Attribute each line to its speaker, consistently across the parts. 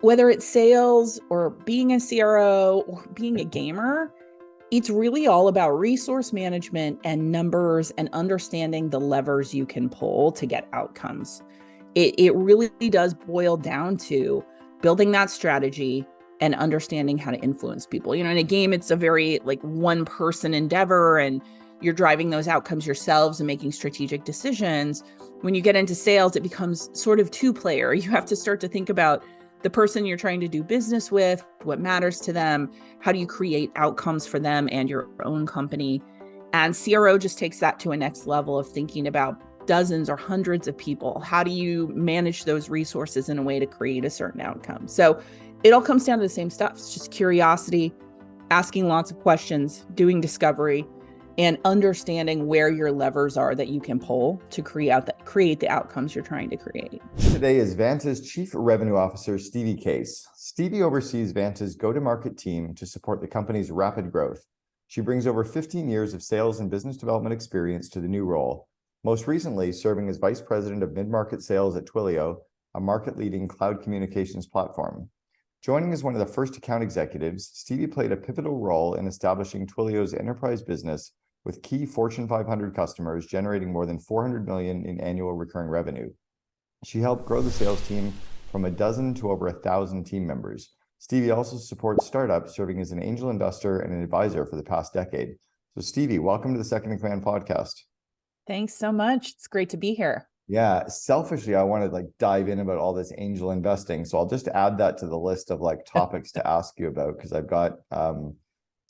Speaker 1: Whether it's sales or being a CRO or being a gamer, it's really all about resource management and numbers and understanding the levers you can pull to get outcomes. It really does boil down to building that strategy and understanding how to influence people. In a game, it's a very like one person endeavor and you're driving those outcomes yourselves and making strategic decisions. When you get into sales, it becomes sort of two-player. You have to start to think about the person you're trying to do business with, what matters to them, how do you create outcomes for them and your own company. And CRO just takes that to a next level of thinking about dozens or hundreds of people. How do you manage those resources in a way to create a certain outcome? So it all comes down to the same stuff. It's just curiosity, asking lots of questions, doing discovery, and understanding where your levers are that you can pull to create the outcomes you're trying to create.
Speaker 2: Today is Vanta's Chief Revenue Officer, Stevie Case. Stevie oversees Vanta's go-to-market team to support the company's rapid growth. She brings over 15 years of sales and business development experience to the new role, most recently serving as Vice President of Mid-Market Sales at Twilio, a market-leading cloud communications platform. Joining as one of the first account executives, Stevie played a pivotal role in establishing Twilio's enterprise business with key Fortune 500 customers generating more than $400 million in annual recurring revenue. She helped grow the sales team from a dozen to over 1,000 team members. Stevie also supports startups, serving as an angel investor and an advisor for the past decade. So Stevie, welcome to the Second in Command podcast.
Speaker 1: Thanks so much. It's great to be here.
Speaker 2: Yeah, selfishly, I want to dive in about all this angel investing. So I'll just add that to the list of topics to ask you about, because I've got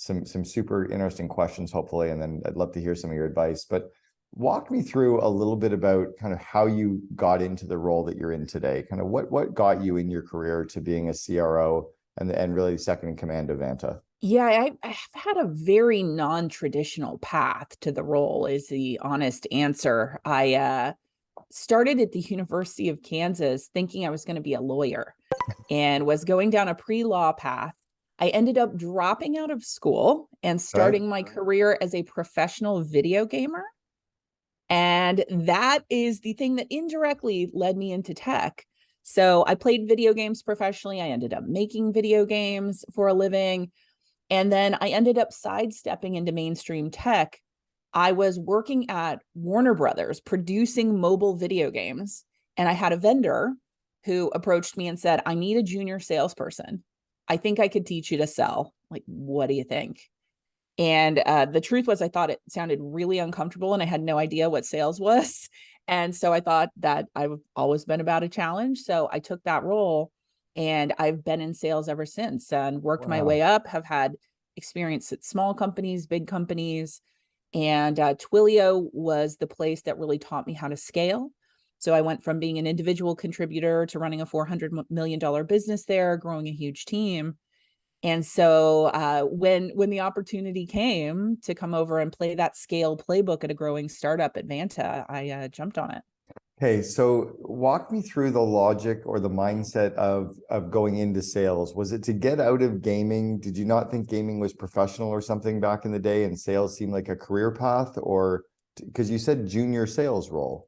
Speaker 2: some super interesting questions, hopefully, and then I'd love to hear some of your advice. But walk me through a little bit about kind of how you got into the role that you're in today. Kind of what got you in your career to being a CRO and really second in command of Vanta?
Speaker 1: Yeah, I've had a very non-traditional path to the role, is the honest answer. I started at the University of Kansas thinking I was going to be a lawyer and was going down a pre-law path. I ended up dropping out of school and starting my career as a professional video gamer. And that is the thing that indirectly led me into tech. So I played video games professionally. I ended up making video games for a living. And then I ended up sidestepping into mainstream tech. I was working at Warner Brothers producing mobile video games. And I had a vendor who approached me and said, I need a junior salesperson. I think I could teach you to sell. Like, what do you think? And the truth was, I thought it sounded really uncomfortable and I had no idea what sales was. And so I thought that I've always been about a challenge. So I took that role and I've been in sales ever since and worked my way up, have had experience at small companies, big companies. And Twilio was the place that really taught me how to scale. So I went from being an individual contributor to running a $400 million business there, growing a huge team. And so when the opportunity came to come over and play that scale playbook at a growing startup at Vanta, I jumped on it.
Speaker 2: Okay, so walk me through the logic or the mindset of going into sales. Was it to get out of gaming? Did you not think gaming was professional or something back in the day and sales seemed like a career path? Or because you said junior sales role?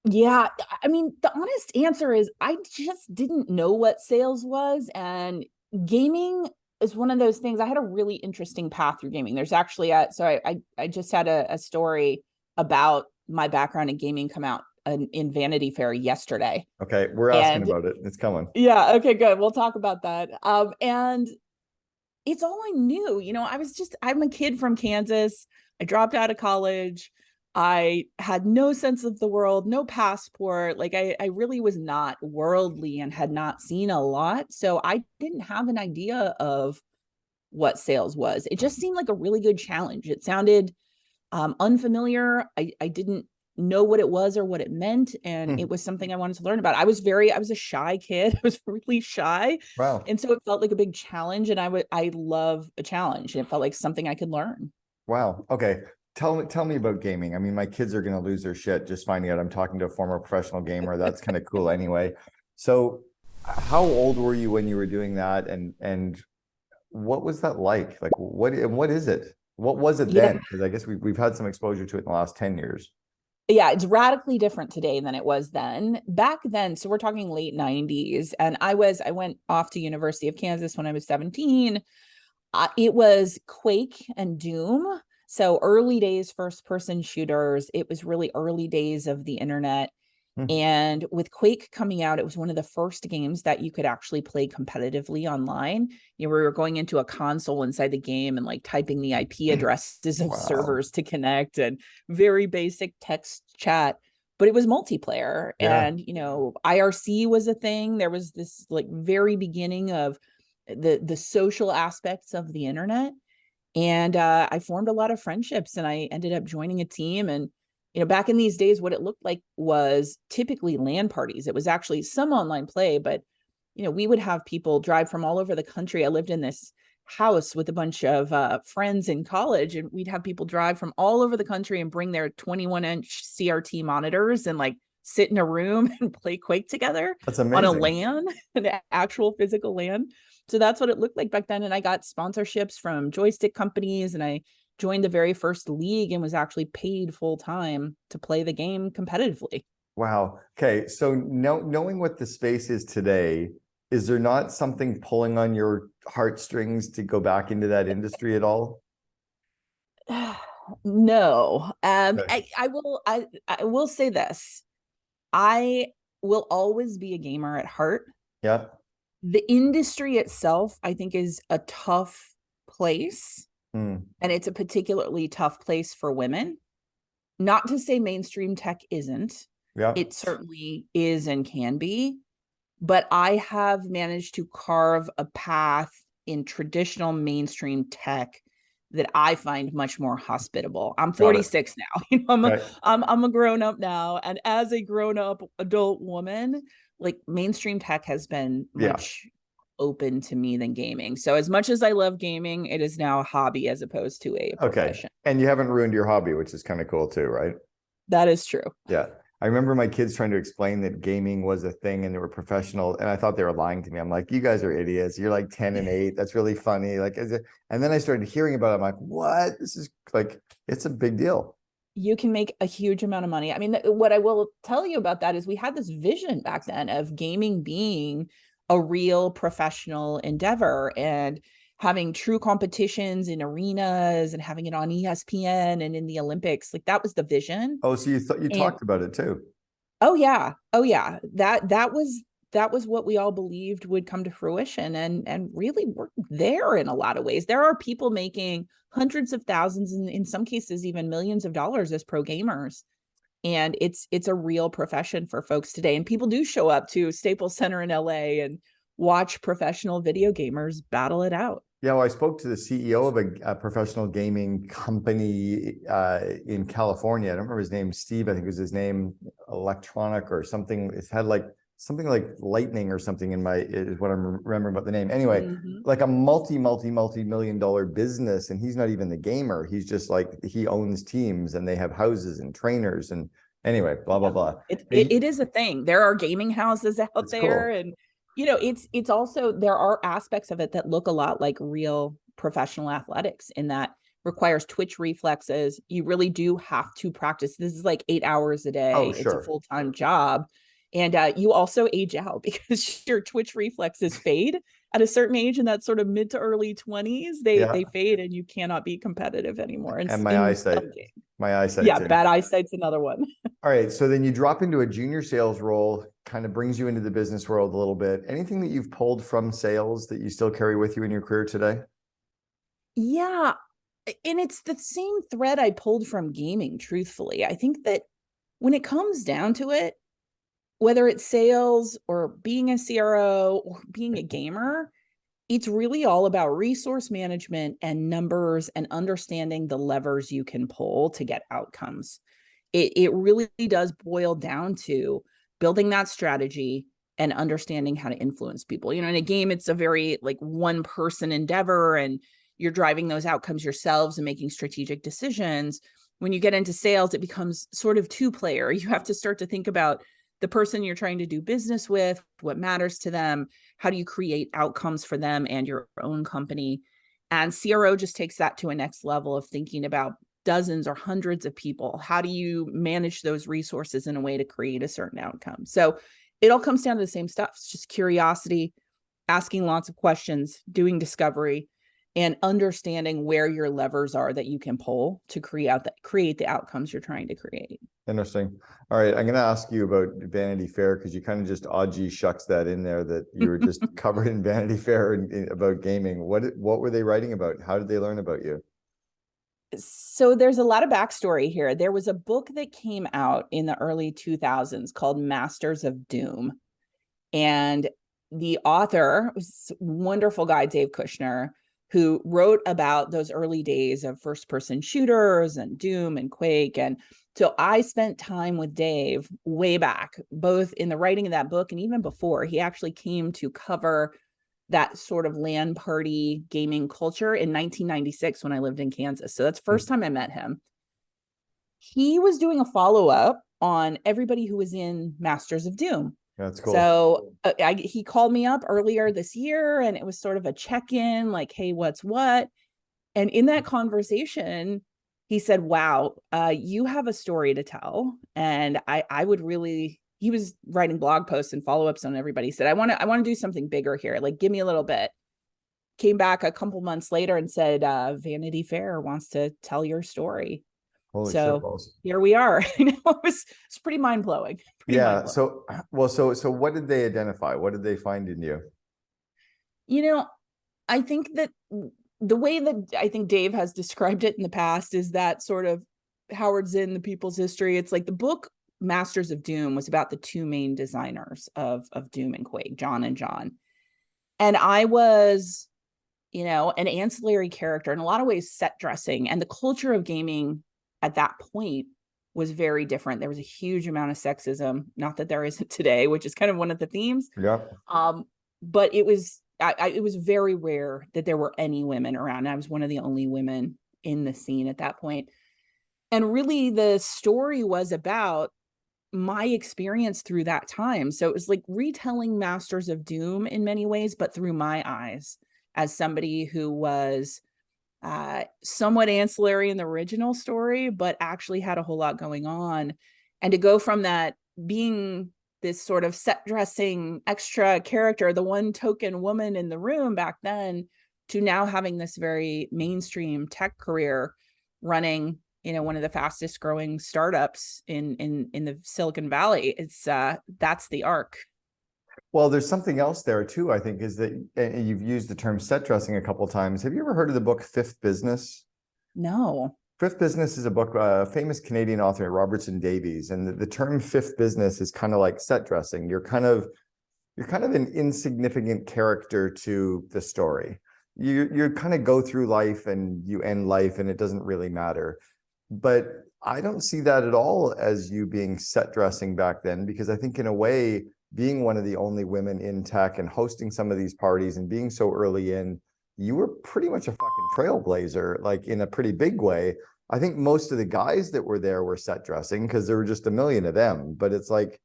Speaker 1: Yeah, I mean, the honest answer is I just didn't know what sales was. And gaming is one of those things. I had a really interesting path through gaming. There's actually I just had a story about my background in gaming come out in Vanity Fair yesterday.
Speaker 2: Okay, we're asking about it. It's coming.
Speaker 1: Yeah, okay, good. We'll talk about that. And it's all I knew. I'm a kid from Kansas. I dropped out of college. I had no sense of the world, no passport. I really was not worldly and had not seen a lot. So I didn't have an idea of what sales was. It just seemed like a really good challenge. It sounded unfamiliar. I didn't know what it was or what it meant. And it was something I wanted to learn about. I was a shy kid. I was really shy.
Speaker 2: Wow.
Speaker 1: And so it felt like a big challenge. And I love a challenge. And it felt like something I could learn.
Speaker 2: Wow. Okay. Tell me about gaming. I mean, my kids are going to lose their shit just finding out I'm talking to a former professional gamer. That's kind of cool anyway. So how old were you when you were doing that? And what was that like? What is it? What was it then? Because I guess we've had some exposure to it in the last 10 years.
Speaker 1: Yeah, it's radically different today than it was then. Back then, so we're talking late 90s, and I went off to University of Kansas when I was 17. It was Quake and Doom. So early days first person shooters. It was really early days of the internet.
Speaker 2: Hmm.
Speaker 1: And with Quake coming out, it was one of the first games that you could actually play competitively online. You know, we were going into a console inside the game and like typing the IP addresses of
Speaker 2: Wow.
Speaker 1: servers to connect, and very basic text chat, but it was multiplayer.
Speaker 2: Yeah.
Speaker 1: And, IRC was a thing. There was this like very beginning of the social aspects of the internet. And I formed a lot of friendships, and I ended up joining a team. And back in these days, what it looked like was typically LAN parties. It was actually some online play, but we would have people drive from all over the country. I lived in this house with a bunch of friends in college, and we'd have people drive from all over the country and bring their 21-inch CRT monitors and like sit in a room and play Quake together
Speaker 2: That's
Speaker 1: on a
Speaker 2: amazing.
Speaker 1: LAN, an actual physical LAN. So that's what it looked like back then. And I got sponsorships from joystick companies, and I joined the very first league and was actually paid full time to play the game competitively.
Speaker 2: Wow. Okay. So knowing what the space is today, is there not something pulling on your heartstrings to go back into that industry at all?
Speaker 1: No.
Speaker 2: Okay.
Speaker 1: I will say this. I will always be a gamer at heart.
Speaker 2: Yeah.
Speaker 1: The industry itself, I think, is a tough place,
Speaker 2: Hmm.
Speaker 1: and it's a particularly tough place for women. Not to say mainstream tech isn't.
Speaker 2: Yeah.
Speaker 1: It certainly is and can be, but I have managed to carve a path in traditional mainstream tech that I find much more hospitable. I'm
Speaker 2: Got it.
Speaker 1: 46 now. I'm a,
Speaker 2: Okay.
Speaker 1: I'm a grown up now, and as a grown up adult woman, like mainstream tech has been
Speaker 2: Yeah.
Speaker 1: much open to me than gaming. So as much as I love gaming, it is now a hobby as opposed to a
Speaker 2: Okay.
Speaker 1: profession.
Speaker 2: And you haven't ruined your hobby, which is kind of cool too, right?
Speaker 1: That is true.
Speaker 2: Yeah. I remember my kids trying to explain that gaming was a thing and they were professional. And I thought they were lying to me. I'm like, you guys are idiots. You're like 10 and 8. That's really funny. Like, and then I started hearing about it. I'm like, what? This is like, it's a big deal.
Speaker 1: You can make a huge amount of money. I mean, what I will tell you about that is we had this vision back then of gaming being a real professional endeavor, and having true competitions in arenas and having it on ESPN and in the Olympics. Like that was the vision.
Speaker 2: Oh, so you thought you
Speaker 1: And
Speaker 2: talked about it too.
Speaker 1: oh yeah, oh yeah, that was what we all believed would come to fruition, and really we're there in a lot of ways. There are people making hundreds of thousands, and in some cases even millions of dollars as pro gamers, and it's a real profession for folks today. And people do show up to Staples Center in LA and watch professional video gamers battle it out.
Speaker 2: Yeah, well, I spoke to the CEO of a professional gaming company in California. I don't remember his name, Steve, I think was his name, Electronic or something. It's had like something like lightning or something in my, is what I'm remembering about the name. Anyway,
Speaker 1: Mm-hmm.
Speaker 2: like a multi-million-dollar business. And he's not even the gamer. He's just like, he owns teams and they have houses and trainers. And anyway, blah, blah,
Speaker 1: Yeah,
Speaker 2: blah.
Speaker 1: it is a thing. There are gaming houses out
Speaker 2: It's
Speaker 1: there,
Speaker 2: cool.
Speaker 1: and it's also, there are aspects of it that look a lot like real professional athletics, in that requires twitch reflexes. You really do have to practice. This is like 8 hours a
Speaker 2: Oh,
Speaker 1: day. It's a
Speaker 2: sure.
Speaker 1: full-time job. And you also age out because your twitch reflexes fade at a certain age. In that sort of mid to early 20s, they
Speaker 2: Yeah.
Speaker 1: fade, and you cannot be competitive anymore
Speaker 2: And
Speaker 1: in some games.
Speaker 2: my eyesight
Speaker 1: Yeah,
Speaker 2: too.
Speaker 1: bad eyesight's another one.
Speaker 2: All right. So then you drop into a junior sales role, kind of brings you into the business world a little bit. Anything that you've pulled from sales that you still carry with you in your career today?
Speaker 1: Yeah. And it's the same thread I pulled from gaming, truthfully. I think that when it comes down to it, whether it's sales or being a CRO or being a gamer, it's really all about resource management and numbers and understanding the levers you can pull to get outcomes. It really does boil down to building that strategy and understanding how to influence people. In a game, it's a very like one person endeavor, and you're driving those outcomes yourselves and making strategic decisions. When you get into sales, it becomes sort of two-player. You have to start to think about the person you're trying to do business with, what matters to them, how do you create outcomes for them and your own company. And CRO just takes that to a next level of thinking about dozens or hundreds of people. How do you manage those resources in a way to create a certain outcome? So it all comes down to the same stuff. It's just curiosity, asking lots of questions, doing discovery, and understanding where your levers are that you can pull to create the outcomes you're trying to create.
Speaker 2: Interesting. All right, I'm going to ask you about Vanity Fair, because you kind of just gee shucks that in there, that you were just covered in Vanity Fair about gaming. What were they writing about? How did they learn about you?
Speaker 1: So there's a lot of backstory here. There was a book that came out in the early 2000s called Masters of Doom. And the author was a wonderful guy, Dave Kushner, who wrote about those early days of first-person shooters and Doom and Quake. And so I spent time with Dave way back, both in the writing of that book and even before. He actually came to cover that sort of LAN party gaming culture in 1996 when I lived in Kansas. So that's the first time I met him. He was doing a follow-up on everybody who was in Masters of Doom.
Speaker 2: That's cool.
Speaker 1: So he called me up earlier this year, and it was sort of a check-in, like, hey, what's what? And in that conversation, he said, wow, you have a story to tell. And I would really, he was writing blog posts and follow-ups on everybody. He said, I want to do something bigger here. Like, give me a little bit. Came back a couple months later and said, Vanity Fair wants to tell your story.
Speaker 2: Holy
Speaker 1: so here we are. It's pretty mind-blowing.
Speaker 2: Yeah. So what did they identify? What did they find in you?
Speaker 1: I think that the way that I think Dave has described it in the past is that sort of Howard Zinn, The People's History. It's like the book Masters of Doom was about the two main designers of Doom and Quake, John and John. And I was, an ancillary character, in a lot of ways, set dressing. And the culture of gaming at that point was very different. There was a huge amount of sexism, not that there isn't today, which is kind of one of the themes.
Speaker 2: Yeah.
Speaker 1: But it was very rare that there were any women around. I was one of the only women in the scene at that point. And really the story was about my experience through that time. So it was like retelling Masters of Doom in many ways, but through my eyes as somebody who was somewhat ancillary in the original story, but actually had a whole lot going on. And to go from that being this sort of set dressing extra character, the one token woman in the room back then, to now having this very mainstream tech career running, one of the fastest growing startups in the Silicon Valley. It's that's the arc.
Speaker 2: Well, there's something else there too, I think, is that, and you've used the term set dressing a couple of times. Have you ever heard of the book Fifth Business?
Speaker 1: No.
Speaker 2: Fifth Business is a book, famous Canadian author, Robertson Davies. And the term fifth business is kind of like set dressing. You're kind of an insignificant character to the story. You kind of go through life and you end life and it doesn't really matter. But I don't see that at all as you being set dressing back then, because I think in a way, being one of the only women in tech and hosting some of these parties and being so early in, you were pretty much a fucking trailblazer, like in a pretty big way. I think most of the guys that were there were set dressing because there were just a million of them. But it's like,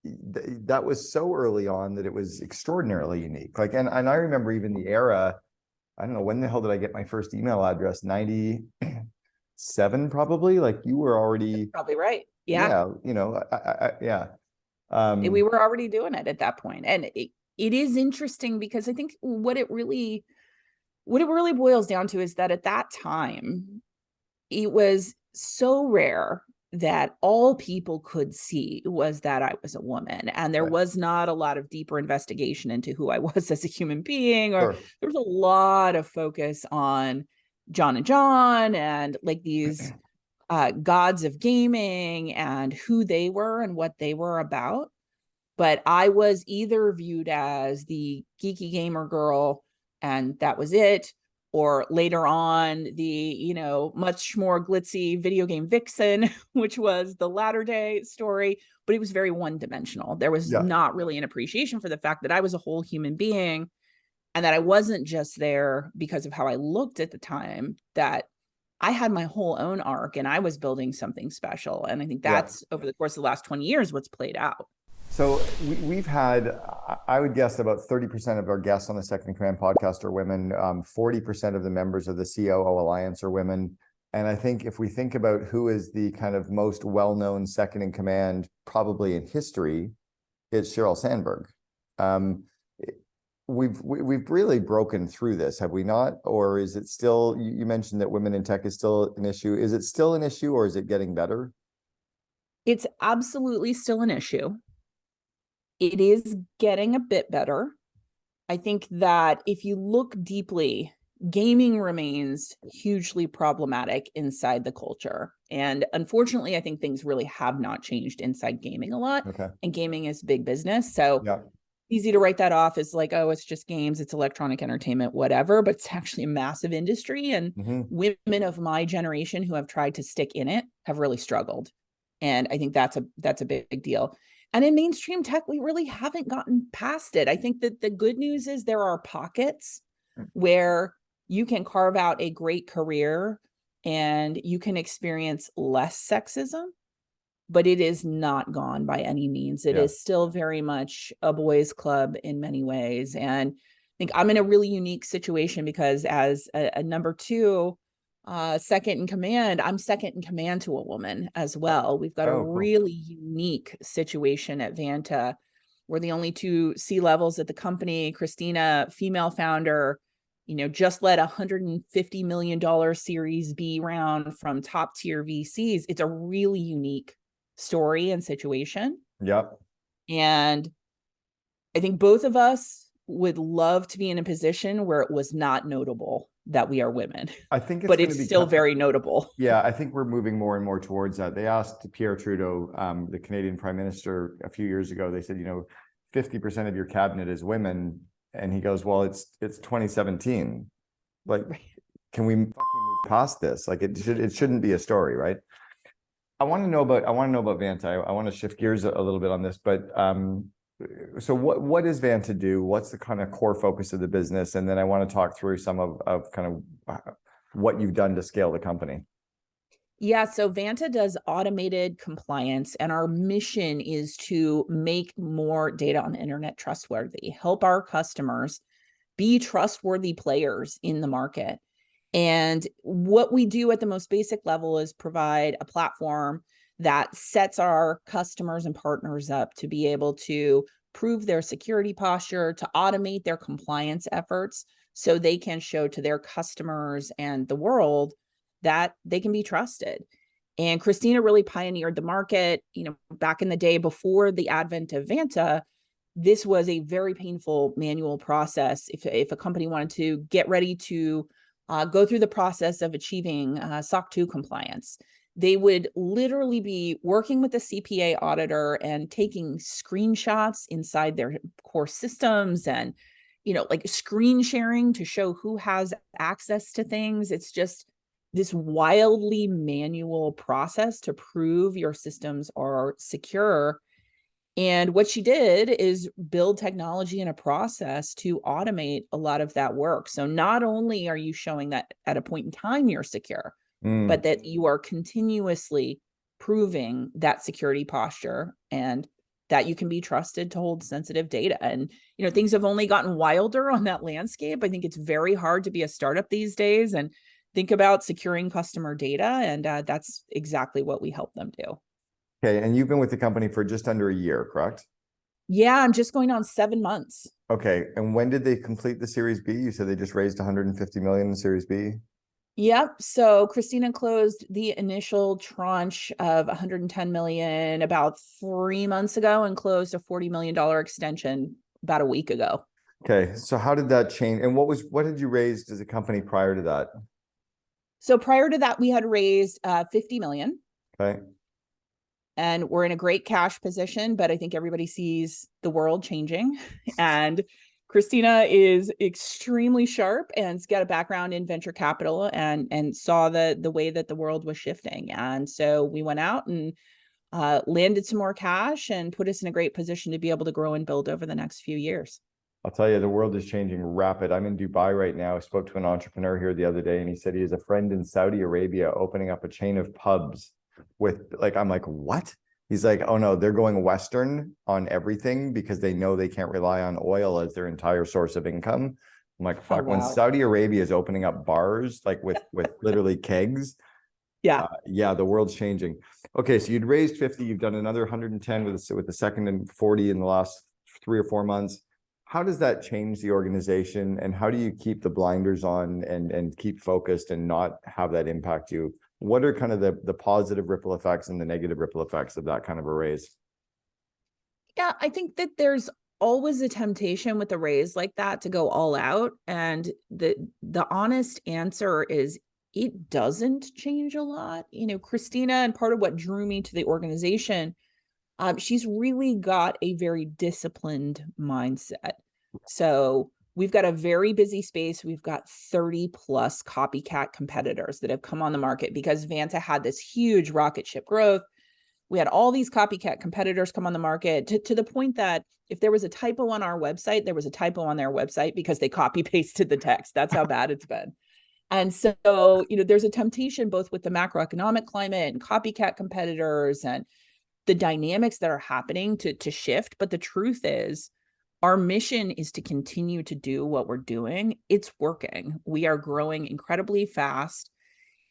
Speaker 2: that was so early on that it was extraordinarily unique. Like, and I remember even the era, I don't know, when the hell did I get my first email address? 97 probably. Like, you were already.
Speaker 1: That's probably right. Yeah.
Speaker 2: Yeah.
Speaker 1: We were already doing it at that point. And it is interesting because I think what it really boils down to is that at that time, it was so rare that all people could see was that I was a woman. And there was not a lot of deeper investigation into who I was as a human being, or there was a lot of focus on John and John and like these gods of gaming and who they were and what they were about. But I was either viewed as the geeky gamer girl and that was it, or later on the, much more glitzy video game vixen, which was the latter day story, but it was very one-dimensional. There was not really an appreciation for the fact that I was a whole human being and that I wasn't just there because of how I looked at the time, that I had my whole own arc and I was building something special. And I think that's over the course of the last 20 years, what's played out.
Speaker 2: So we've had, I would guess about 30% of our guests on the Second in Command podcast are women. 40% of the members of the COO Alliance are women. And I think if we think about who is the kind of most well-known second in command, probably in history, it's Sheryl Sandberg. Um, we've really broken through this, have we not? Or is it still, you mentioned that women in tech is still an issue. Is it still an issue, or is it getting better?
Speaker 1: It's absolutely still an issue. It is getting a bit better. I think that if you look deeply, gaming remains hugely problematic inside the culture. And unfortunately, I think things really have not changed inside gaming a lot.
Speaker 2: Okay.
Speaker 1: And gaming is big business. So
Speaker 2: Yeah.
Speaker 1: easy to write that off as like, oh, it's just games, it's electronic entertainment, whatever. But it's actually a massive industry. And women of my generation who have tried to stick in it have really struggled. And I think that's a big deal. And in mainstream tech, we really haven't gotten past it. I think that the good news is there are pockets where you can carve out a great career and you can experience less sexism, but it is not gone by any means. It is still very much a boys' club in many ways. And I think I'm in a really unique situation because as a number two, second in command, I'm second in command to a woman as well. We've got a really unique situation at Vanta. We're the only two C-levels at the company. Christina, female founder, just led $150 million Series B round from top tier VCs. It's a really unique story and situation.
Speaker 2: Yep.
Speaker 1: And I think both of us would love to be in a position where it was not notable that we are women.
Speaker 2: I think
Speaker 1: but it's still very notable.
Speaker 2: Yeah, I think we're moving more and more towards that. They asked Pierre Trudeau, the Canadian Prime Minister, a few years ago, they said, 50% of your cabinet is women. And he goes, well, it's 2017. Like, can we fucking move past this? Like it shouldn't be a story, right? I want to know about Vanta. I want to shift gears a little bit on this, but so what does Vanta do? What's the kind of core focus of the business? And then I want to talk through some of kind of what you've done to scale the company.
Speaker 1: Yeah, so Vanta does automated compliance, and our mission is to make more data on the internet trustworthy, help our customers be trustworthy players in the market. And what we do at the most basic level is provide a platform that sets our customers and partners up to be able to prove their security posture, to automate their compliance efforts so they can show to their customers and the world that they can be trusted. And Christina really pioneered the market, back in the day before the advent of Vanta. This was a very painful manual process. If a company wanted to get ready to go through the process of achieving SOC 2 compliance, they would literally be working with the CPA auditor and taking screenshots inside their core systems and, like screen sharing to show who has access to things. It's just this wildly manual process to prove your systems are secure. And what she did is build technology and a process to automate a lot of that work. So not only are you showing that at a point in time you're secure, but that you are continuously proving that security posture and that you can be trusted to hold sensitive data. And, things have only gotten wilder on that landscape. I think it's very hard to be a startup these days and think about securing customer data. And that's exactly what we help them do.
Speaker 2: Okay. And you've been with the company for just under a year, correct?
Speaker 1: Yeah, I'm just going on 7 months.
Speaker 2: Okay. And when did they complete the Series B? You said they just raised 150 million in Series B.
Speaker 1: Yep. So Christina closed the initial tranche of 110 million about 3 months ago and closed a $40 million extension about a week ago.
Speaker 2: Okay. So how did that change? And what did you raise as a company prior to that?
Speaker 1: So prior to that, we had raised 50 million.
Speaker 2: Okay.
Speaker 1: And we're in a great cash position, but I think everybody sees the world changing. And Christina is extremely sharp and's got a background in venture capital and saw the way that the world was shifting. And so we went out and landed some more cash and put us in a great position to be able to grow and build over the next few years.
Speaker 2: I'll tell you, the world is changing rapid. I'm in Dubai right now. I spoke to an entrepreneur here the other day, and he said he has a friend in Saudi Arabia opening up a chain of pubs with I'm like, what? He's like, oh no, they're going Western on everything because they know they can't rely on oil as their entire source of income. I'm like, fuck,
Speaker 1: Oh, wow.
Speaker 2: When Saudi Arabia is opening up bars, like with literally kegs,
Speaker 1: Yeah.
Speaker 2: Yeah, the world's changing. Okay, so you'd raised 50, you've done another 110 with the second and 40 in the last 3 or 4 months. How does that change the organization, and how do you keep the blinders on and keep focused and not have that impact you? What are kind of the positive ripple effects and the negative ripple effects of that kind of a raise?
Speaker 1: Yeah, I think that there's always a temptation with a raise like that to go all out. And the honest answer is it doesn't change a lot. You know, Christina, and part of what drew me to the organization, she's really got a very disciplined mindset. So we've got a very busy space. We've got 30 plus copycat competitors that have come on the market because Vanta had this huge rocket ship growth. We had all these copycat competitors come on the market to the point that if there was a typo on our website, there was a typo on their website because they copy pasted the text. That's how bad it's been. And so, you know, there's a temptation both with the macroeconomic climate and copycat competitors and the dynamics that are happening to shift. But the truth is, our mission is to continue to do what we're doing. It's working. We are growing incredibly fast.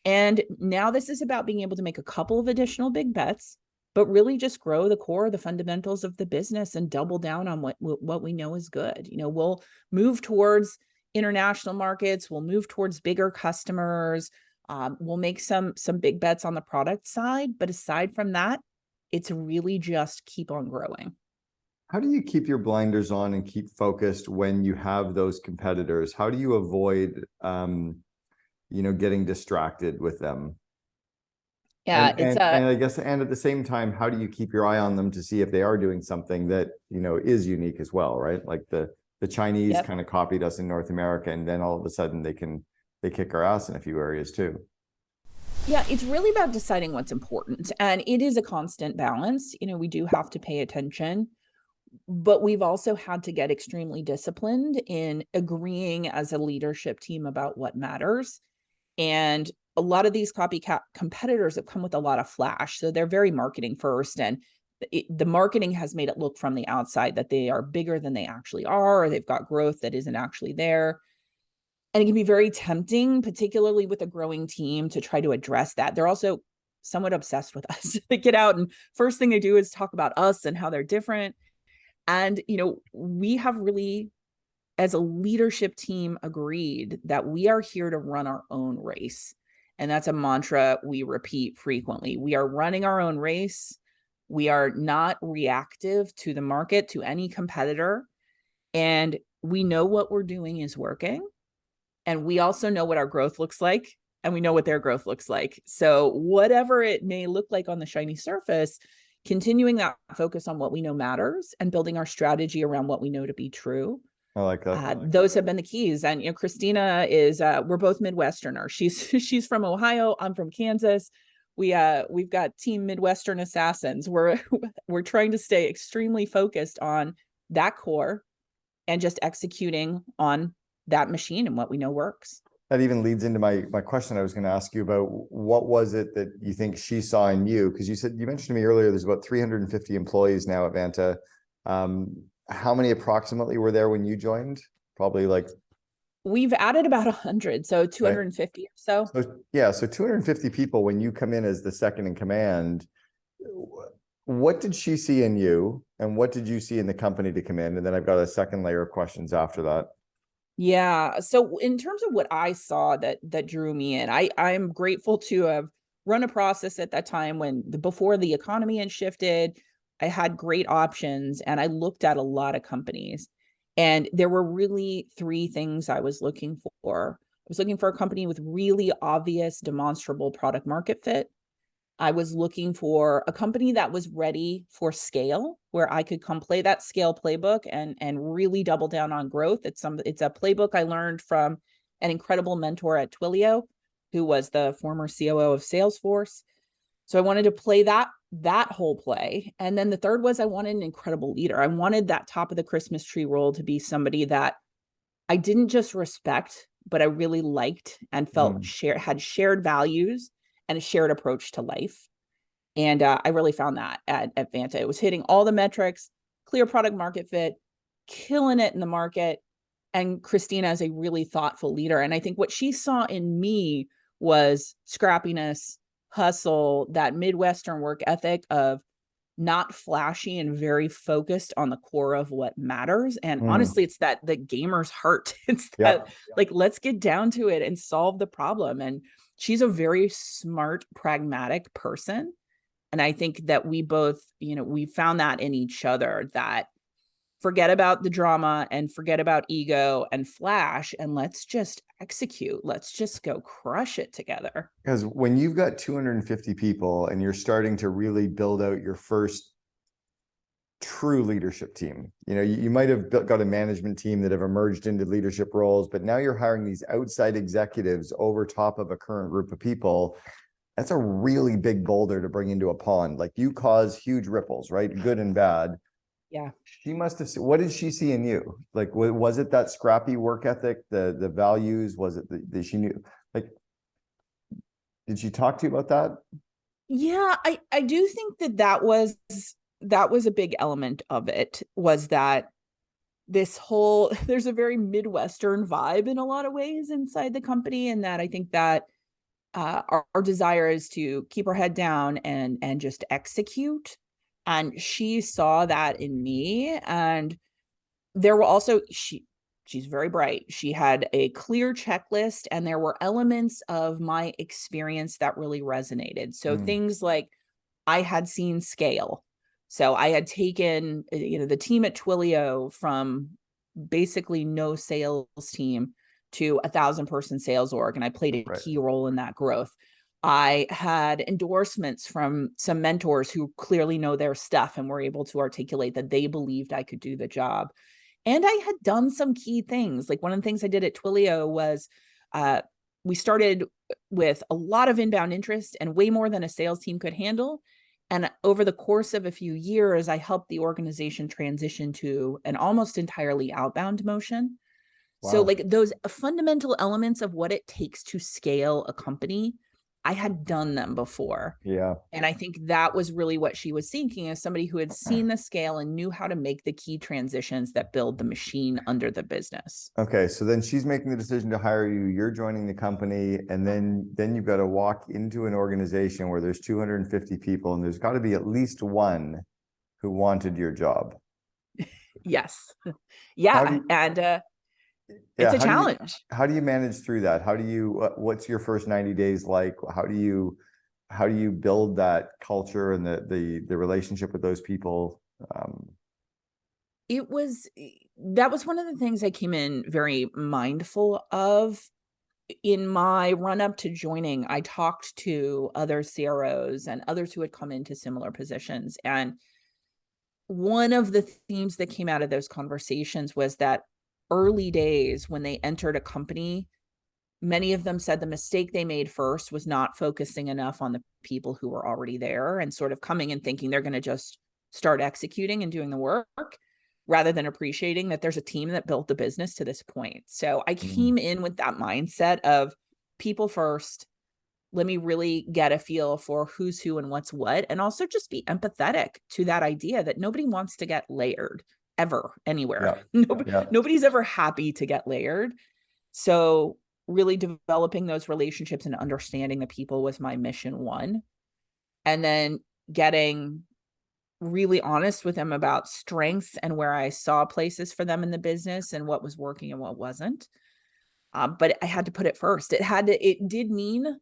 Speaker 1: And now this is about being able to make a couple of additional big bets, but really just grow the core, the fundamentals of the business and double down on what we know is good. You know, we'll move towards international markets. We'll move towards bigger customers. We'll make some big bets on the product side. But aside from that, it's really just keep on growing.
Speaker 2: How do you keep your blinders on and keep focused when you have those competitors? How do you avoid, getting distracted with them?
Speaker 1: Yeah,
Speaker 2: And I guess, and at the same time, how do you keep your eye on them to see if they are doing something that, is unique as well, right? Like the Chinese
Speaker 1: yep.
Speaker 2: kind of copied us in North America, and then all of a sudden they kick our ass in a few areas too.
Speaker 1: Yeah, it's really about deciding what's important. And it is a constant balance. You know, we do have to pay attention, but we've also had to get extremely disciplined in agreeing as a leadership team about what matters. And a lot of these copycat competitors have come with a lot of flash. So they're very marketing first. And the marketing has made it look from the outside that they are bigger than they actually are, or they've got growth that isn't actually there. And it can be very tempting, particularly with a growing team, to try to address that. They're also somewhat obsessed with us. They get out and first thing they do is talk about us and how they're different. And, you know, we have really, as a leadership team, agreed that we are here to run our own race. And that's a mantra we repeat frequently. We are running our own race. We are not reactive to the market, to any competitor. And we know what we're doing is working. And we also know what our growth looks like, and we know what their growth looks like. So whatever it may look like on the shiny surface, continuing that focus on what we know matters and building our strategy around what we know to be true.
Speaker 2: I like that.
Speaker 1: Those have been the keys. And, you know, Christina is, we're both Midwesterners. She's from Ohio. I'm from Kansas. We've got team Midwestern assassins. We're trying to stay extremely focused on that core and just executing on that machine and what we know works.
Speaker 2: That even leads into my question I was going to ask you about. What was it that you think she saw in you? Because you mentioned to me earlier, there's about 350 employees now at Vanta. How many approximately were there when you joined? Probably like...
Speaker 1: We've added about 100, so 250 right. or so.
Speaker 2: Yeah, so 250 people when you come in as the second in command. What did she see in you, and what did you see in the company to come in? And then I've got a second layer of questions after that.
Speaker 1: Yeah. So in terms of what I saw that drew me in, I'm grateful to have run a process at that time before the economy had shifted. I had great options and I looked at a lot of companies, and there were really three things I was looking for. I was looking for a company with really obvious, demonstrable product market fit. I was looking for a company that was ready for scale, where I could come play that scale playbook and really double down on growth. It's a playbook I learned from an incredible mentor at Twilio, who was the former COO of Salesforce. So I wanted to play that whole play. And then the third was I wanted an incredible leader. I wanted that top of the Christmas tree role to be somebody that I didn't just respect, but I really liked and felt had shared values and a shared approach to life. And I really found that at Vanta. It was hitting all the metrics, clear product market fit, killing it in the market. And Christina is a really thoughtful leader. And I think what she saw in me was scrappiness, hustle, that Midwestern work ethic of not flashy and very focused on the core of what matters. And honestly, it's that the gamer's heart. It's that like, let's get down to it and solve the problem. And she's a very smart, pragmatic person. And I think that we both, we found that in each other, that forget about the drama and forget about ego and flash, and let's just execute. Let's just go crush it together.
Speaker 2: Because when you've got 250 people and you're starting to really build out your first true leadership team, you might have got a management team that have emerged into leadership roles, but now you're hiring these outside executives over top of a current group of people. That's a really big boulder to bring into a pond. Like, you cause huge ripples, right? Good and bad.
Speaker 1: Yeah.
Speaker 2: She must have seen, what did she see in you? Like, was it that scrappy work ethic, the values? Was it that she knew? Like, did she talk to you about that?
Speaker 1: Yeah, I do think that was a big element of it, was that this whole, there's a very Midwestern vibe in a lot of ways inside the company. And that I think that our desire is to keep our head down and just execute. And she saw that in me. And there were also, she's very bright. She had a clear checklist, and there were elements of my experience that really resonated. So things like, I had seen scale. So I had taken, the team at Twilio from basically no sales team to 1,000-person sales org, and I played a key role in that growth. I had endorsements from some mentors who clearly know their stuff and were able to articulate that they believed I could do the job. And I had done some key things. Like, one of the things I did at Twilio was we started with a lot of inbound interest and way more than a sales team could handle. And over the course of a few years, I helped the organization transition to an almost entirely outbound motion. Wow. So like, those fundamental elements of what it takes to scale a company, I had done them before.
Speaker 2: Yeah.
Speaker 1: And I think that was really what she was seeking, as somebody who had seen the scale and knew how to make the key transitions that build the machine under the business.
Speaker 2: Okay. So then she's making the decision to hire you, you're joining the company, and then you've got to walk into an organization where there's 250 people, and there's got to be at least one who wanted your job.
Speaker 1: Yes. Yeah. It's a challenge.
Speaker 2: How do you manage through that? How do you, what's your first 90 days like? How do you build that culture and the relationship with those people?
Speaker 1: That was one of the things I came in very mindful of. In my run up to joining, I talked to other CROs and others who had come into similar positions. And one of the themes that came out of those conversations was that early days when they entered a company, many of them said the mistake they made first was not focusing enough on the people who were already there and sort of coming and thinking they're going to just start executing and doing the work, rather than appreciating that there's a team that built the business to this point. So I came in with that mindset of people first. Let me really get a feel for who's who and what's what, and also just be empathetic to that idea that nobody wants to get layered ever, anywhere. Nobody's ever happy to get layered. So really developing those relationships and understanding the people was my mission one. And then getting really honest with them about strengths and where I saw places for them in the business and what was working and what wasn't. But I had to put it first. It did mean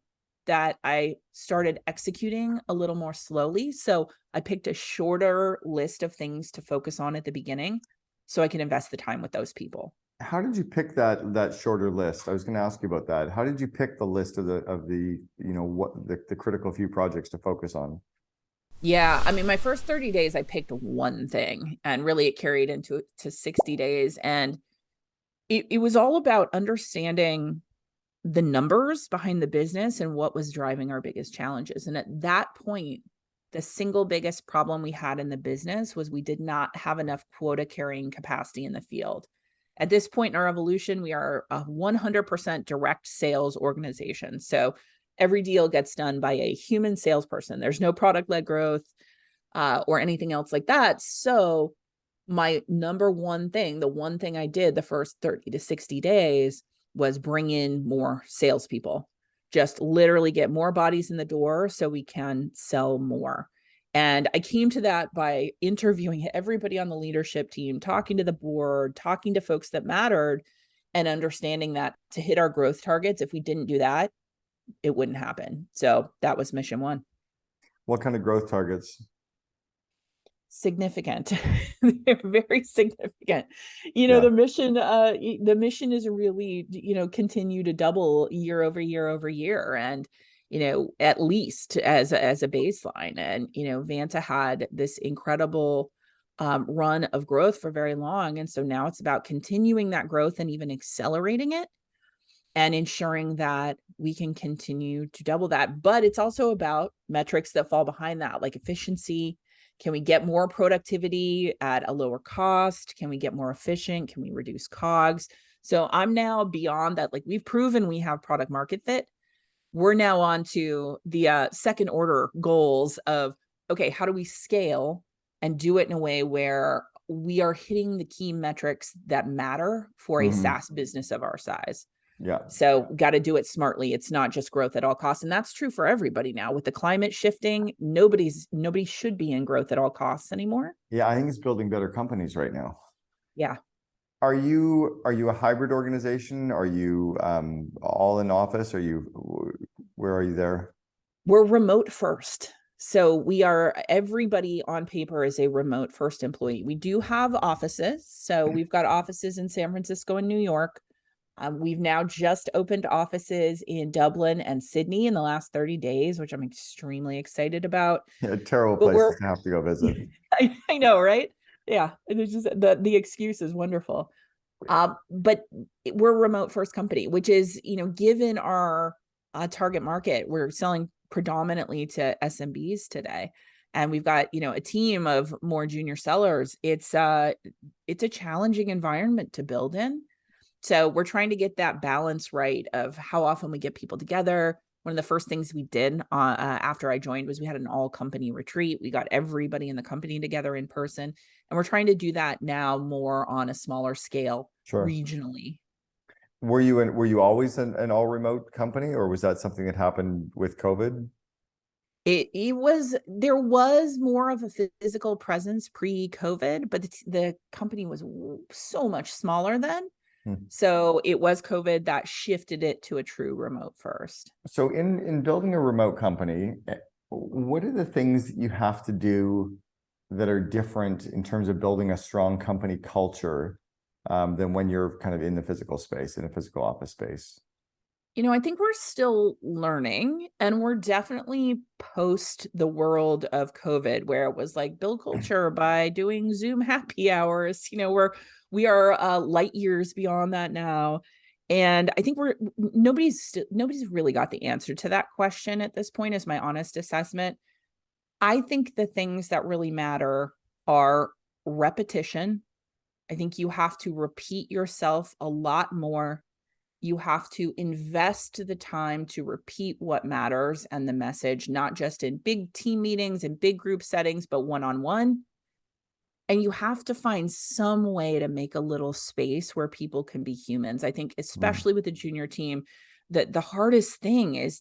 Speaker 1: that I started executing a little more slowly. So I picked a shorter list of things to focus on at the beginning so I can invest the time with those people.
Speaker 2: How did you pick that shorter list? I was going to ask you about that. How did you pick the list of the critical few projects to focus on?
Speaker 1: Yeah, I mean, my first 30 days, I picked one thing, and really it carried into 60 days. And it was all about understanding the numbers behind the business and what was driving our biggest challenges. And at that point, the single biggest problem we had in the business was we did not have enough quota carrying capacity in the field. At this point in our evolution, we are a 100% direct sales organization. So every deal gets done by a human salesperson. There's no product-led growth or anything else like that. So my number one thing, the one thing I did the first 30 to 60 days was bring in more salespeople, just literally get more bodies in the door so we can sell more. And I came to that by interviewing everybody on the leadership team, talking to the board, talking to folks that mattered, and understanding that to hit our growth targets, if we didn't do that, it wouldn't happen. So that was mission one.
Speaker 2: What kind of growth targets?
Speaker 1: Significant. They're very significant.
Speaker 2: Yeah.
Speaker 1: The mission is really, continue to double year over year over year. And, at least as a baseline. And, Vanta had this incredible run of growth for very long. And so now it's about continuing that growth and even accelerating it and ensuring that we can continue to double that. But it's also about metrics that fall behind that, like efficiency. Can we get more productivity at a lower cost? Can we get more efficient? Can we reduce COGS? So I'm now beyond that. Like, we've proven we have product market fit. We're now on to the second order goals of, okay, how do we scale and do it in a way where we are hitting the key metrics that matter for a SaaS business of our size?
Speaker 2: Yeah.
Speaker 1: So got to do it smartly. It's not just growth at all costs. And that's true for everybody now. With the climate shifting, nobody should be in growth at all costs anymore.
Speaker 2: Yeah, I think it's building better companies right now.
Speaker 1: Yeah.
Speaker 2: Are you a hybrid organization? Are you all in office? Where are you there?
Speaker 1: We're remote first. So everybody on paper is a remote first employee. We do have offices. So we've got offices in San Francisco and New York. We've now just opened offices in Dublin and Sydney in the last 30 days, which I'm extremely excited about.
Speaker 2: Yeah, terrible places to have to go visit.
Speaker 1: I know, right? Yeah. And it's just the excuse is wonderful. But we're a remote first company, which is, given our target market, we're selling predominantly to SMBs today. And we've got, a team of more junior sellers. It's a challenging environment to build in. So we're trying to get that balance right of how often we get people together. One of the first things we did after I joined was we had an all company retreat. We got everybody in the company together in person. And we're trying to do that now more on a smaller scale, regionally.
Speaker 2: Were you always an all remote company, or was that something that happened with COVID?
Speaker 1: There was more of a physical presence pre-COVID, but the company was so much smaller then. So it was COVID that shifted it to a true remote first.
Speaker 2: So in building a remote company, what are the things that you have to do that are different in terms of building a strong company culture than when you're kind of in the physical space, in a physical office space?
Speaker 1: I think we're still learning, and we're definitely post the world of COVID, where it was like build culture by doing Zoom happy hours. We are light years beyond that now. And I think nobody's really got the answer to that question at this point, is my honest assessment. I think the things that really matter are repetition. I think you have to repeat yourself a lot more. You have to invest the time to repeat what matters and the message, not just in big team meetings and big group settings, but one-on-one. And you have to find some way to make a little space where people can be humans. I think, especially with the junior team, that the hardest thing is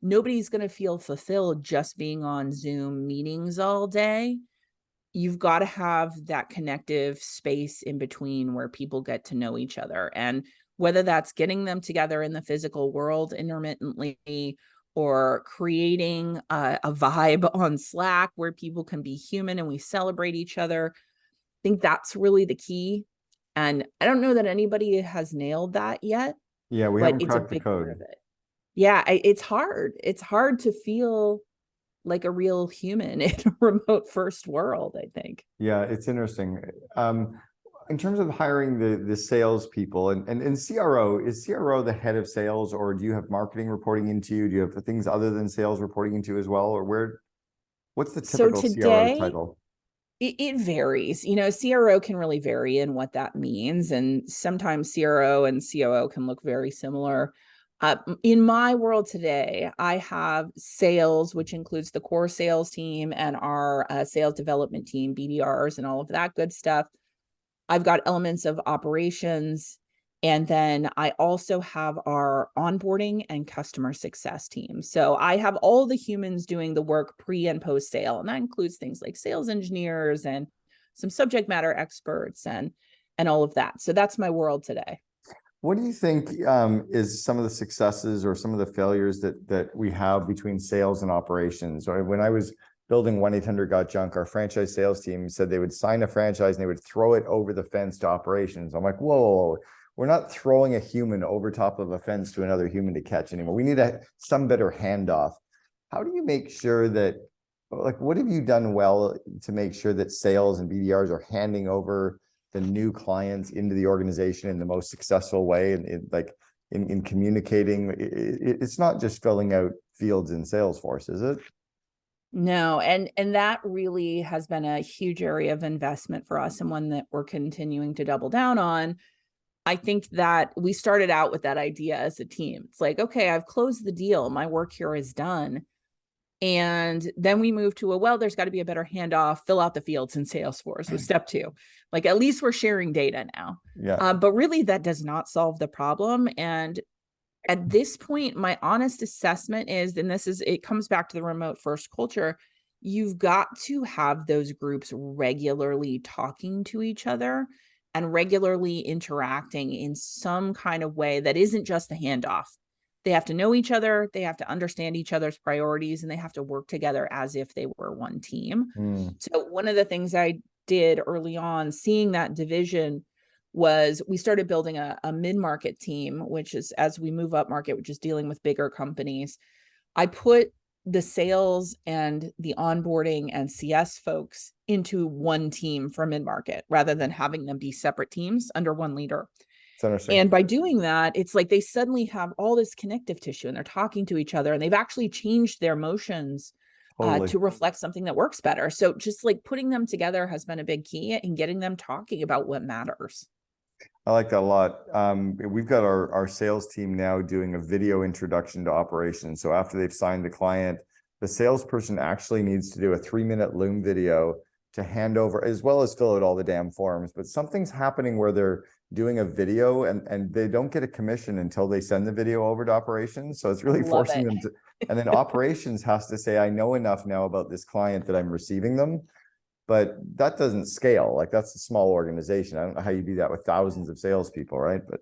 Speaker 1: nobody's going to feel fulfilled just being on Zoom meetings all day. You've got to have that connective space in between where people get to know each other. And whether that's getting them together in the physical world intermittently, or creating a vibe on Slack where people can be human and we celebrate each other, I think that's really the key. And I don't know that anybody has nailed that yet.
Speaker 2: Yeah, we haven't cracked the code.
Speaker 1: Part of it. Yeah, it's hard. It's hard to feel like a real human in a remote first world, I think.
Speaker 2: Yeah, it's interesting. In terms of hiring the sales people and CRO, is CRO the head of sales, or do you have marketing reporting into you? Do you have things other than sales reporting into you as well? Or what's the typical CRO title?
Speaker 1: It varies. CRO can really vary in what that means. And sometimes CRO and COO can look very similar. In my world today, I have sales, which includes the core sales team and our sales development team, BDRs, and all of that good stuff. I've got elements of operations, And then I also have our onboarding and customer success team. So I have all the humans doing the work pre and post sale. And that includes things like sales engineers and some subject matter experts and all of that. So that's my world today.
Speaker 2: What do you think is some of the successes or some of the failures that we have between sales and operations? Or when I was building 1-800-GOT-JUNK, our franchise sales team said they would sign a franchise and they would throw it over the fence to operations. I'm like, whoa, we're not throwing a human over top of a fence to another human to catch anymore. We need some better handoff. How do you make sure that, like, what have you done well to make sure that sales and BDRs are handing over the new clients into the organization in the most successful way, and in communicating? It's not just filling out fields in Salesforce, is it?
Speaker 1: No, and that really has been a huge area of investment for us, and one that we're continuing to double down on. I think that we started out with that idea as a team. It's like, okay, I've closed the deal. My work here is done. And then we moved to well, there's got to be a better handoff, fill out the fields in Salesforce with step 2. Like, at least we're sharing data now.
Speaker 2: Yeah.
Speaker 1: But really that does not solve the problem. And at this point, my honest assessment is, and it comes back to the remote first culture, you've got to have those groups regularly talking to each other and regularly interacting in some kind of way that isn't just a handoff. They have to know each other, they have to understand each other's priorities, and they have to work together as if they were one team. So one of the things I did early on, seeing that division, was we started building a mid-market team, which is, as we move up market, which is dealing with bigger companies. I put the sales and the onboarding and CS folks into one team for mid-market rather than having them be separate teams under one leader.
Speaker 2: It's interesting.
Speaker 1: And by doing that, it's like they suddenly have all this connective tissue and they're talking to each other, and they've actually changed their motions
Speaker 2: Totally.
Speaker 1: to reflect something that works better. So just like putting them together has been a big key in getting them talking about what matters.
Speaker 2: I like that a lot. We've got our sales team now doing a video introduction to operations. So after they've signed the client, the salesperson actually needs to do a 3-minute Loom video to hand over, as well as fill out all the damn forms. But something's happening where they're doing a video and they don't get a commission until they send the video over to operations. So it's really forcing them to, and then operations has to say, I know enough now about this client that I'm receiving them. But that doesn't scale. Like, that's a small organization. I don't know how you do that with thousands of salespeople, right? But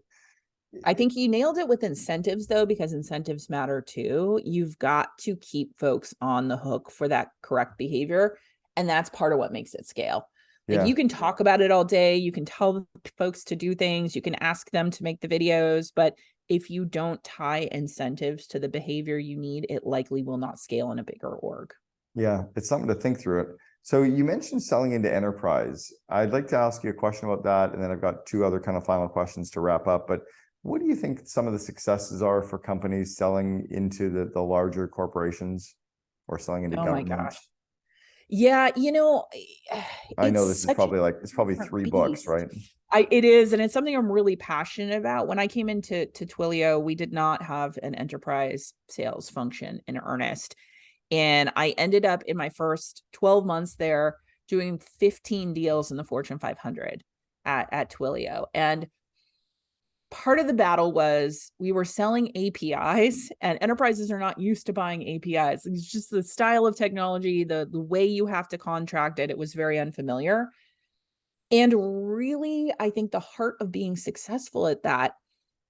Speaker 1: I think you nailed it with incentives, though, because incentives matter too. You've got to keep folks on the hook for that correct behavior. And that's part of what makes it scale. Like, you can talk about it all day. You can tell folks to do things. You can ask them to make the videos. But if you don't tie incentives to the behavior you need, it likely will not scale in a bigger org.
Speaker 2: Yeah, it's something to think through it. So you mentioned selling into enterprise. I'd like to ask you a question about that, and then I've got 2 other kind of final questions to wrap up. But what do you think some of the successes are for companies selling into the larger corporations or selling into government?
Speaker 1: My gosh. Yeah,
Speaker 2: I know this is probably it's probably 3 books, right?
Speaker 1: It is, and it's something I'm really passionate about. When I came into Twilio, we did not have an enterprise sales function in earnest. And I ended up in my first 12 months there doing 15 deals in the Fortune 500 at Twilio. And part of the battle was we were selling APIs, and enterprises are not used to buying APIs. It's just the style of technology, the way you have to contract it. It was very unfamiliar. And really, I think the heart of being successful at that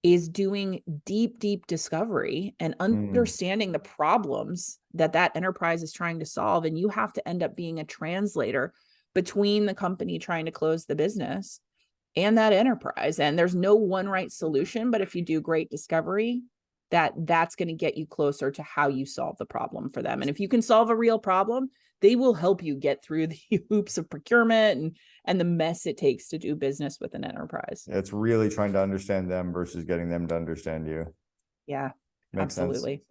Speaker 1: is doing deep discovery and understanding the problems that enterprise is trying to solve. And you have to end up being a translator between the company trying to close the business and that enterprise. And there's no one right solution, but if you do great discovery, that's going to get you closer to how you solve the problem for them. And if you can solve a real problem, they will help you get through the hoops of procurement and the mess it takes to do business with an enterprise.
Speaker 2: It's really trying to understand them versus getting them to understand you.
Speaker 1: Yeah,
Speaker 2: Makes
Speaker 1: absolutely.
Speaker 2: Sense.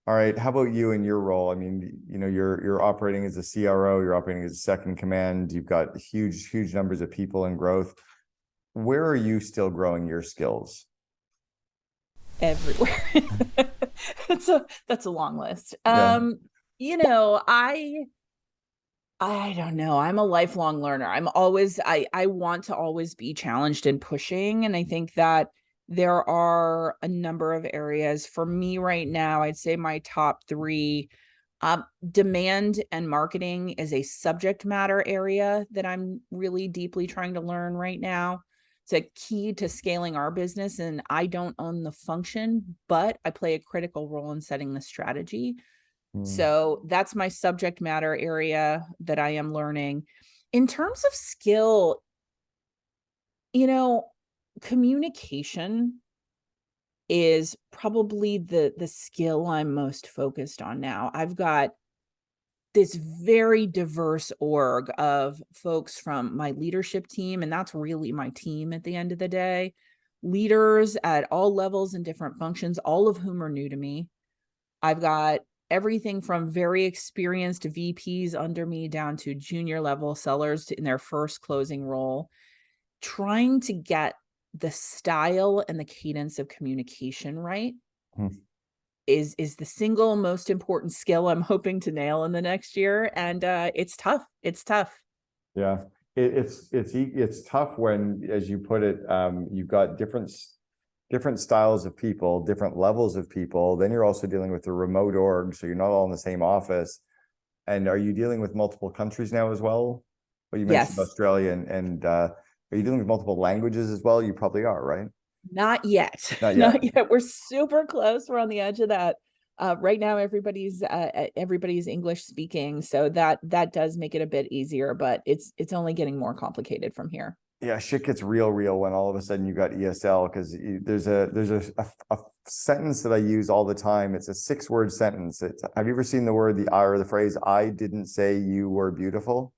Speaker 2: All right. How about you in your role? I mean, you're operating as a CRO, you're operating as a second command. You've got huge numbers of people and growth. Where are you still growing your skills?
Speaker 1: Everywhere. That's a long list.
Speaker 2: Yeah.
Speaker 1: I don't know. I'm a lifelong learner. I want to always be challenged and pushing. And I think that There are a number of areas for me right now. I'd say my top three. Demand and marketing is a subject matter area that I'm really deeply trying to learn right now. It's a key to scaling our business, and I don't own the function, but I play a critical role in setting the strategy.
Speaker 2: Mm,
Speaker 1: So that's my subject matter area that I am learning. In terms of skill, you know, communication is probably the skill I'm most focused on now. I've got this very diverse org of folks from my leadership team, and that's really my team at the end of the day. Leaders at all levels and different functions, all of whom are new to me. I've got everything from very experienced VPs under me down to junior level sellers in their first closing role, trying to get the style and the cadence of communication right
Speaker 2: mm.
Speaker 1: is the single most important skill I'm hoping to nail in the next year. And it's tough. It's tough.
Speaker 2: Yeah, it's tough when, as you put it, you've got different styles of people, different levels of people. Then you're also dealing with the remote org, so you're not all in the same office. And are you dealing with multiple countries now as well? Well, you mentioned
Speaker 1: Yes.
Speaker 2: Australia, and are you dealing with multiple languages as well? You probably are, right?
Speaker 1: Not yet.
Speaker 2: Not
Speaker 1: Not
Speaker 2: yet.
Speaker 1: yet. We're super close. We're on the edge of that. Right now, everybody's English speaking, so that does make it a bit easier, but it's only getting more complicated from here.
Speaker 2: Yeah, shit gets real when all of a sudden you got ESL, because there's a sentence that I use all the time. It's a 6-word sentence. Have you ever seen the phrase "I didn't say you were beautiful"?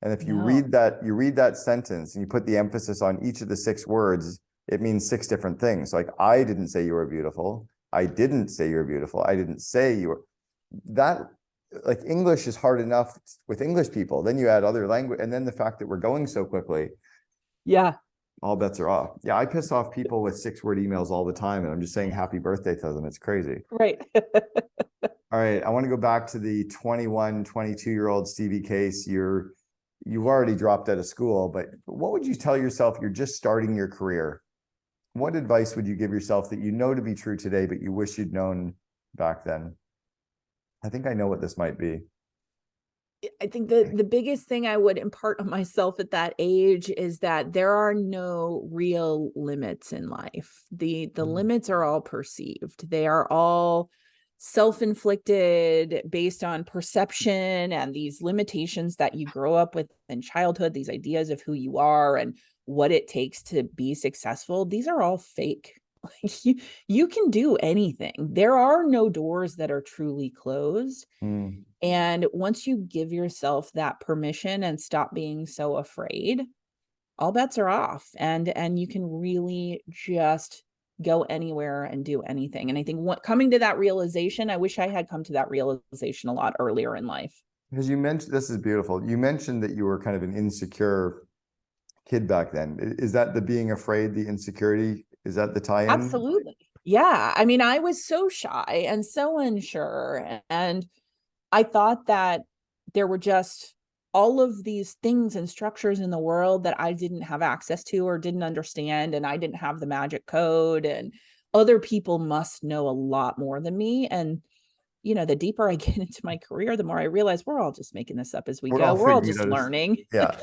Speaker 2: And if
Speaker 1: No.
Speaker 2: you read that sentence and you put the emphasis on each of the 6 words, it means 6 different things. Like, I didn't say you were beautiful. I didn't say you were beautiful. I didn't say you were that. Like, English is hard enough with English people. Then you add other language, and then the fact that we're going so quickly,
Speaker 1: Yeah.
Speaker 2: all bets are off. Yeah, I piss off people with 6-word emails all the time, and I'm just saying happy birthday to them. It's crazy.
Speaker 1: Right.
Speaker 2: All right, I want to go back to the 21, 22-year-old Stevie Case. You've already dropped out of school, but what would you tell yourself? You're just starting your career. What advice would you give yourself that you know to be true today, but you wish you'd known back then? I think I know what this might be.
Speaker 1: I think the biggest thing I would impart on myself at that age is that there are no real limits in life. The limits are all perceived. They are all self-inflicted based on perception and these limitations that you grow up with in childhood, these ideas of who you are and what it takes to be successful. These are all fake. Like you can do anything. There are no doors that are truly closed.
Speaker 2: Mm.
Speaker 1: And once you give yourself that permission and stop being so afraid, all bets are off, and you can really just go anywhere and do anything. And I think coming to that realization, I wish I had come to that realization a lot earlier in life.
Speaker 2: Because you mentioned, this is beautiful. You mentioned that you were kind of an insecure kid back then. Is that the being afraid, the insecurity? Is that the tie-in?
Speaker 1: Absolutely. Yeah. I mean, I was so shy and so unsure. And I thought that there were just all of these things and structures in the world that I didn't have access to or didn't understand. And I didn't have the magic code, and other people must know a lot more than me. And, the deeper I get into my career, the more I realize we're all just making this up as we
Speaker 2: We're
Speaker 1: go.
Speaker 2: all
Speaker 1: We're all
Speaker 2: figuring it
Speaker 1: just
Speaker 2: out.
Speaker 1: learning.
Speaker 2: Yeah.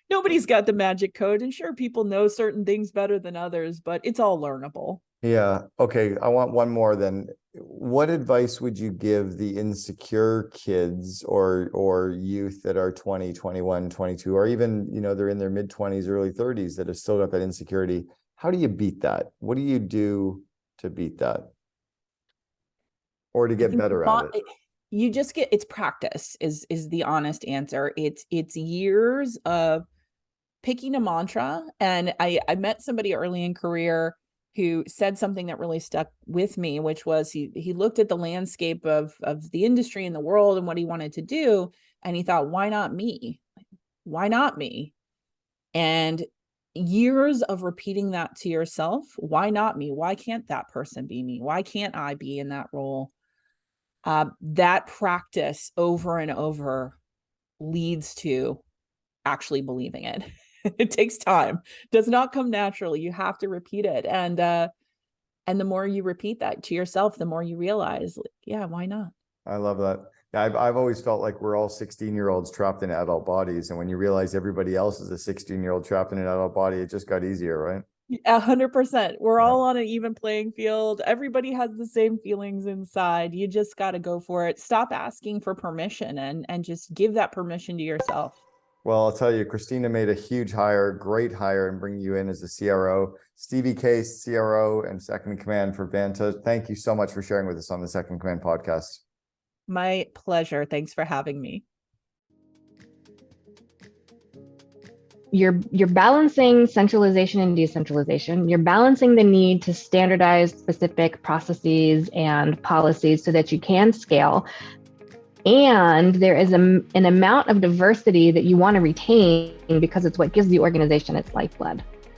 Speaker 1: Nobody's got the magic code. And sure, people know certain things better than others, but it's all learnable.
Speaker 2: Yeah. Okay. I want one more then. What advice would you give the insecure kids or youth that are 20, 21, 22, or even, they're in their mid-20s, early 30s that have still got that insecurity? How do you beat that? What do you do to beat that or to
Speaker 1: I
Speaker 2: get
Speaker 1: think
Speaker 2: better at it?
Speaker 1: you just get, it's practice is the honest answer. It's years of picking a mantra. And I met somebody early in career who said something that really stuck with me, which was he looked at the landscape of the industry and the world and what he wanted to do, and he thought, why not me? Why not me? And years of repeating that to yourself, why not me? Why can't that person be me? Why can't I be in that role? That practice over and over leads to actually believing it. It takes time. Does not come naturally. You have to repeat it. And the more you repeat that to yourself, the more you realize, like, yeah, why not?
Speaker 2: I love that. Yeah, I've always felt like we're all 16-year-olds trapped in adult bodies. And when you realize everybody else is a 16-year-old trapped in an adult body, it just got easier, right?
Speaker 1: 100%. We're
Speaker 2: Yeah.
Speaker 1: all on an even playing field. Everybody has the same feelings inside. You just got to go for it. Stop asking for permission and just give that permission to yourself.
Speaker 2: Well, I'll tell you, Christina made a huge hire, great hire, and bringing you in as the CRO. Stevie Case, CRO and second in command for Vanta. Thank you so much for sharing with us on the Second Command podcast.
Speaker 1: My pleasure. Thanks for having me.
Speaker 3: You're balancing centralization and decentralization. You're balancing the need to standardize specific processes and policies so that you can scale. And there is an amount of diversity that you want to retain because it's what gives the organization its lifeblood.